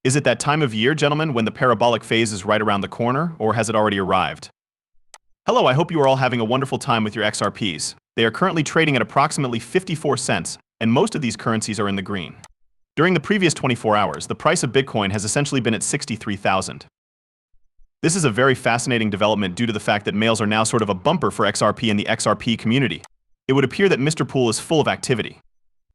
Is it that time of year, gentlemen, when the parabolic phase is right around the corner, or has it already arrived? Hello, I hope you are all having a wonderful time with your XRPs. They are currently trading at approximately 54 cents, and most of these currencies are in the green. During the previous 24 hours, the price of Bitcoin has essentially been at 63,000. This is a very fascinating development due to the fact that males are now sort of a bumper for XRP in the XRP community. It would appear that Mr. Pool is full of activity.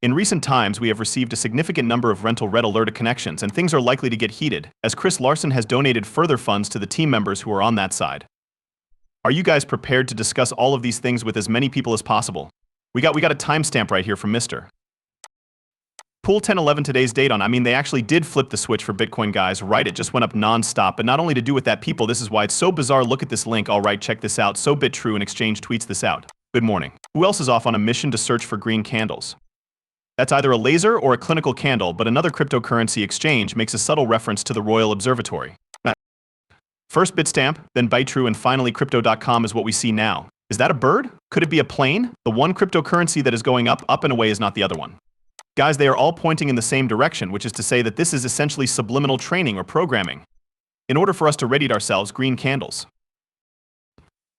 In recent times, we have received a significant number of rental red alert connections, and things are likely to get heated, as Chris Larson has donated further funds to the team members who are on that side. Are you guys prepared to discuss all of these things with as many people as possible? We got a timestamp right here from Mr. Pool 1011 today's date on. They actually did flip the switch for Bitcoin, guys, right? It just went up non-stop, but not only to do with that, people, this is why it's so bizarre. Look at this link. All right, check this out. So BitTrue and Exchange tweets this out. Good morning. Who else is off on a mission to search for green candles? That's either a laser or a clinical candle, but another cryptocurrency exchange makes a subtle reference to the Royal Observatory. First Bitstamp, then BitTrue, and finally Crypto.com is what we see now. Is that a bird? Could it be a plane? The one cryptocurrency that is going up and away is not the other one. Guys, they are all pointing in the same direction, which is to say that this is essentially subliminal training or programming. In order for us to ready ourselves, green candles.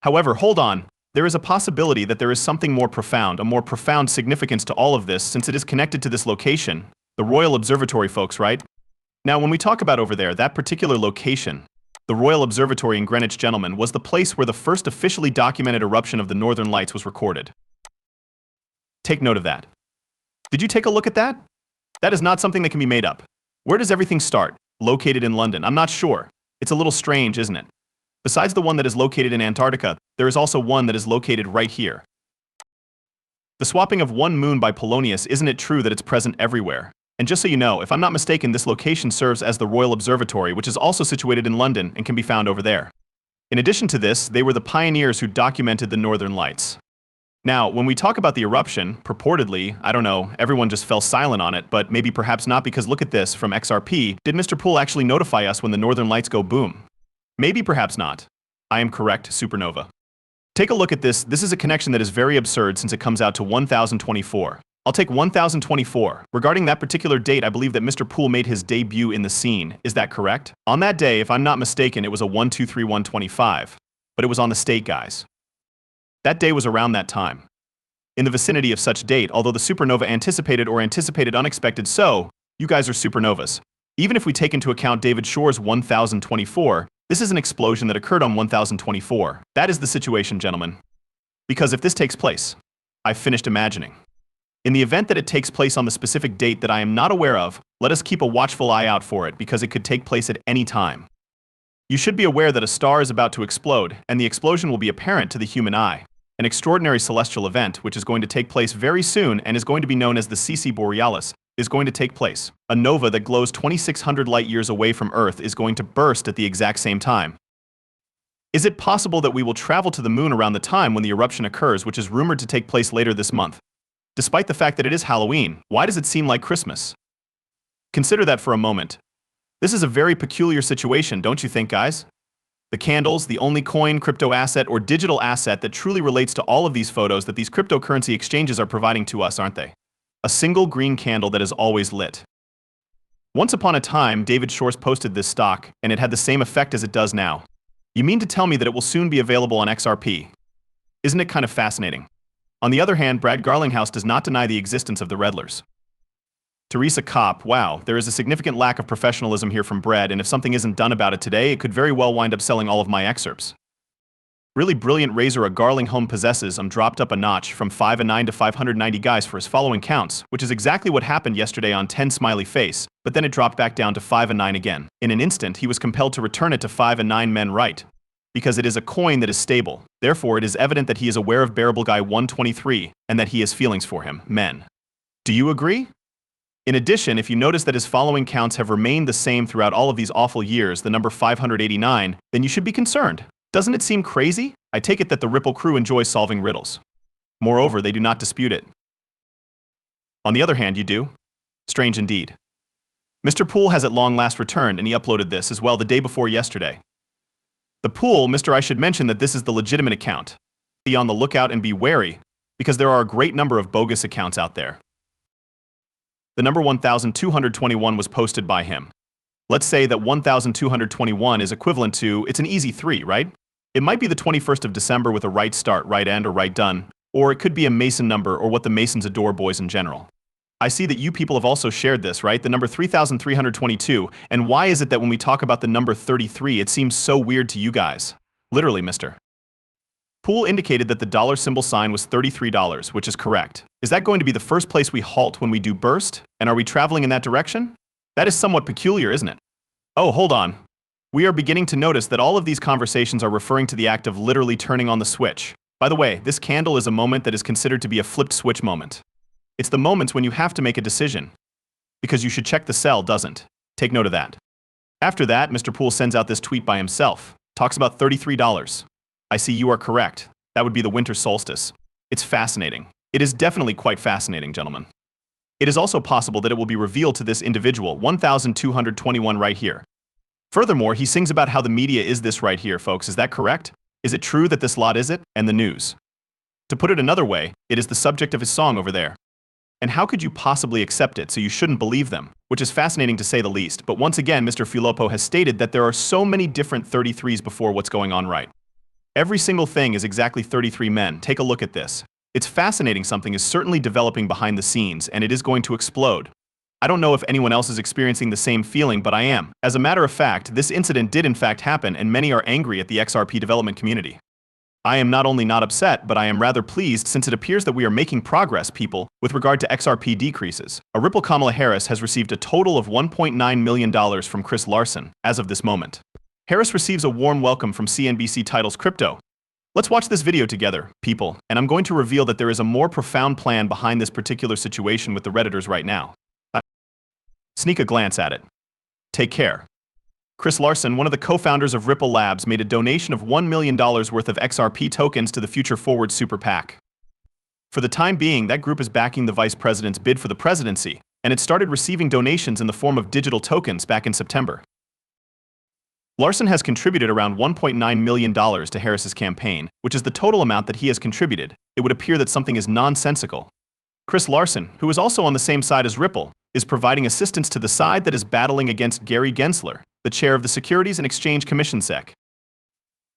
However, hold on. There is a possibility that there is something more profound, a more profound significance to all of this, since it is connected to this location, the Royal Observatory, folks, right? Now, when we talk about over there, that particular location, the Royal Observatory in Greenwich, gentlemen, was the place where the first officially documented eruption of the Northern Lights was recorded. Take note of that. Did you take a look at that? That is not something that can be made up. Where does everything start? Located in London. I'm not sure. It's a little strange, isn't it? Besides the one that is located in Antarctica, there is also one that is located right here. The swapping of one moon by Polonius, isn't it true that it's present everywhere? And just so you know, if I'm not mistaken, this location serves as the Royal Observatory, which is also situated in London and can be found over there. In addition to this, they were the pioneers who documented the Northern Lights. Now, when we talk about the eruption, purportedly, I don't know, everyone just fell silent on it, but maybe perhaps not, because look at this, from XRP, did Mr. Pool actually notify us when the Northern Lights go boom? Maybe, perhaps not. I am correct, supernova. Take a look at this. This is a connection that is very absurd since it comes out to 1024. I'll take 1024. Regarding that particular date, I believe that Mr. Pool made his debut in the scene. Is that correct? On that day, if I'm not mistaken, it was a 123125. But it was on the state, guys. That day was around that time. In the vicinity of such date, although the supernova anticipated unexpected, so you guys are supernovas. Even if we take into account David Shore's 1024, this is an explosion that occurred on 1024. That is the situation, gentlemen. Because if this takes place, I've finished imagining. In the event that it takes place on the specific date that I am not aware of, let us keep a watchful eye out for it, because it could take place at any time. You should be aware that a star is about to explode, and the explosion will be apparent to the human eye. An extraordinary celestial event, which is going to take place very soon and is going to be known as the CC Borealis, is going to take place. A nova that glows 2,600 light years away from Earth is going to burst at the exact same time. Is it possible that we will travel to the moon around the time when the eruption occurs, which is rumored to take place later this month? Despite the fact that it is Halloween, why does it seem like Christmas? Consider that for a moment. This is a very peculiar situation, don't you think, guys? The candles, the only coin, crypto asset, or digital asset that truly relates to all of these photos that these cryptocurrency exchanges are providing to us, aren't they? A single green candle that is always lit. Once upon a time, David Shores posted this stock, and it had the same effect as it does now. You mean to tell me that it will soon be available on XRP? Isn't it kind of fascinating? On the other hand, Brad Garlinghouse does not deny the existence of the RIDDLERS. Teresa Kopp, wow, there is a significant lack of professionalism here from Brad, and if something isn't done about it today, it could very well wind up selling all of my excerpts. Really brilliant razor a Garlinghouse possesses dropped up a notch from 509 to 590 guys for his following counts, which is exactly what happened yesterday on 10 smiley face, but then it dropped back down to 5 and 9 again. In an instant, he was compelled to return it to 5 and 9 men right. Because it is a coin that is stable. Therefore, it is evident that he is aware of Bearable Guy 123, and that he has feelings for him, men. Do you agree? In addition, if you notice that his following counts have remained the same throughout all of these awful years, the number 589, then you should be concerned. Doesn't it seem crazy? I take it that the Ripple crew enjoys solving riddles. Moreover, they do not dispute it. On the other hand, you do? Strange indeed. Mr. Pool has at long last returned, and he uploaded this as well the day before yesterday. The Pool, I should mention that this is the legitimate account. Be on the lookout and be wary, because there are a great number of bogus accounts out there. The number 1221 was posted by him. Let's say that 1,221 is equivalent to, it's an easy 3, right? It might be the 21st of December with a right start, right end, or right done, or it could be a Mason number or what the Masons adore boys in general. I see that you people have also shared this, right? The number 3,322, and why is it that when we talk about the number 33, it seems so weird to you guys? Literally, Mr. Poole indicated that the dollar symbol sign was $33, which is correct. Is that going to be the first place we halt when we do burst? And are we traveling in that direction? That is somewhat peculiar, isn't it? Oh, hold on. We are beginning to notice that all of these conversations are referring to the act of literally turning on the switch. By the way, this candle is a moment that is considered to be a flipped switch moment. It's the moments when you have to make a decision. Because you should check the sell, doesn't. Take note of that. After that, Mr. Poole sends out this tweet by himself. Talks about $33. I see you are correct. That would be the winter solstice. It's fascinating. It is definitely quite fascinating, gentlemen. It is also possible that it will be revealed to this individual, 1,221 right here. Furthermore, he sings about how the media is this right here, folks. Is that correct? Is it true that this lot is it? And the news. To put it another way, it is the subject of his song over there. And how could you possibly accept it, so you shouldn't believe them? Which is fascinating to say the least, but once again, Mr. Filippo has stated that there are so many different 33s before what's going on right. Every single thing is exactly 33 men. Take a look at this. It's fascinating. Something is certainly developing behind the scenes, and it is going to explode. I don't know if anyone else is experiencing the same feeling, but I am. As a matter of fact, this incident did in fact happen, and many are angry at the XRP development community. I am not only not upset, but I am rather pleased since it appears that we are making progress, people, with regard to XRP decreases. A Ripple Kamala Harris has received a total of $1.9 million from Chris Larson as of this moment. Harris receives a warm welcome from CNBC titles Crypto. Let's watch this video together, people, and I'm going to reveal that there is a more profound plan behind this particular situation with the Redditors right now. Sneak a glance at it. Take care. Chris Larson, one of the co-founders of Ripple Labs, made a donation of $1 million worth of XRP tokens to the Future Forward Super PAC. For the time being, that group is backing the vice president's bid for the presidency, and it started receiving donations in the form of digital tokens back in September. Larson has contributed around $1.9 million to Harris's campaign, which is the total amount that he has contributed. It would appear that something is nonsensical. Chris Larson, who is also on the same side as Ripple, is providing assistance to the side that is battling against Gary Gensler, the chair of the Securities and Exchange Commission SEC.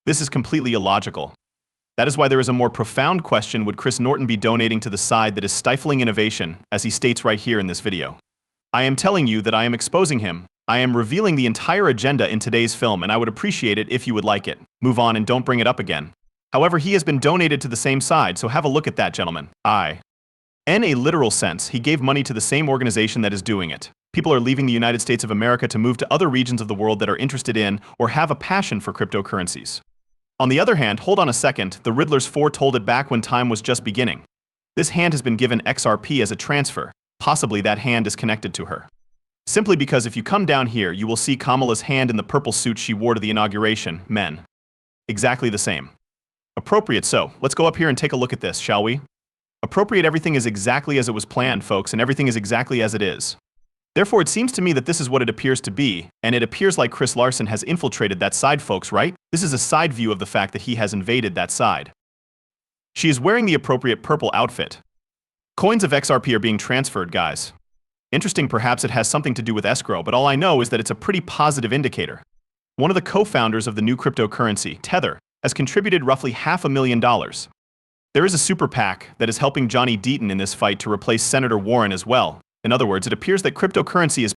This is completely illogical. That is why there is a more profound question: would Chris Norton be donating to the side that is stifling innovation, as he states right here in this video? I am telling you that I am exposing him. I am revealing the entire agenda in today's film, and I would appreciate it if you would like it. Move on and don't bring it up again. However, he has been donated to the same side, so have a look at that, gentlemen. In a literal sense, he gave money to the same organization that is doing it. People are leaving the United States of America to move to other regions of the world that are interested in or have a passion for cryptocurrencies. On the other hand, hold on a second, the RIDDLERS foretold it back when time was just beginning. This hand has been given XRP as a transfer. Possibly that hand is connected to her. Simply because if you come down here, you will see Kamala's hand in the purple suit she wore to the inauguration, men. Exactly the same. Appropriate. So, let's go up here and take a look at this, shall we? Appropriate. Everything is exactly as it was planned, folks, and everything is exactly as it is. Therefore, it seems to me that this is what it appears to be, and it appears like Chris Larson has infiltrated that side, folks, right? This is a side view of the fact that he has invaded that side. She is wearing the appropriate purple outfit. Coins of XRP are being transferred, guys. Interesting, perhaps it has something to do with escrow, but all I know is that it's a pretty positive indicator. One of the co-founders of the new cryptocurrency, Tether, has contributed roughly $500,000. There is a super PAC that is helping Johnny Deaton in this fight to replace Senator Warren as well. In other words, it appears that cryptocurrency is